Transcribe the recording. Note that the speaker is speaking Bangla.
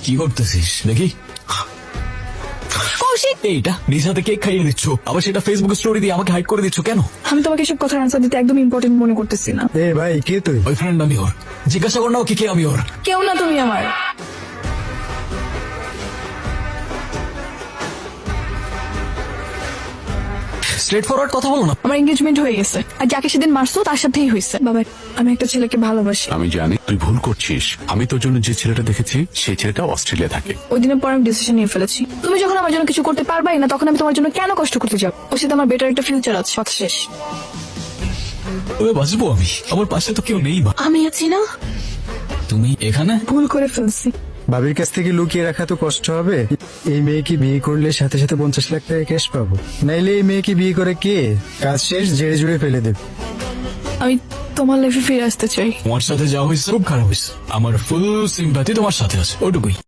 কি করতেছিস দেখি? কৌশিক, এইটা নিজ হাতে কেক খাইয়ে দিচ্ছ, আবার সেটা ফেসবুকে স্টোরি দিয়ে আমাকে হাইড করে দিচ্ছ কেন? আমি তোমাকে এসব কথার আনসার দিতে একদম ইম্পর্টেন্ট মনে করতেছি না। এ ভাই, কে তুই? বয়ফ্রেন্ড আমি ওর, জিজ্ঞাসা কর না ওকে কে আমি ওর। কেউ না তুমি আমার। স্ট্রেট ফরওয়ার্ড কথা বলো না। আমার এঙ্গেজমেন্ট হয়ে গেছে, আর যাকে সেদিন মারছো তার সাথেই হয়েছে। বাবা, আমি একটা ছেলেকে ভালোবাসি। আমি জানি তুই ভুল করছিস। আমি তোর জন্য যে ছেলেটা দেখেছি সেই ছেলেটা অস্ট্রেলিয়া থাকে। ওই দিনের পর আমি ডিসিশন নিয়ে ফেলেছি। তুমি যখন আমার জন্য কিছু করতে পারবাই না, তখন আমি তোমার জন্য কেন কষ্ট করতে যাব? ওর সাথে আমার বেটার একটা ফিউচার আছে। কথা শেষ। তবে বাঁচবো আমি, আমার পাশে তো কেউ নেই। আমি আছি না। তুমি এখানে? ভুল করে ফেলছি। ভাবির কাছ থেকে লুকিয়ে রাখা তো কষ্ট হবে। এই মেয়েকে বিয়ে করলে সাথে সাথে 50 লাখ টাকা ক্যাশ পাবো, নাইলে এই মেয়েকে বিয়ে করে কে কাজ শেষ জেড়ে জুড়ে ফেলে দেবে। আমি তোমার লাইফে ফিরে আসতে চাই। তোমার সাথে যা হয়েছে খুব খারাপ হয়েছে, আমার ফুল সিম্পাথি তোমার সাথে আছে, ওটুকুই।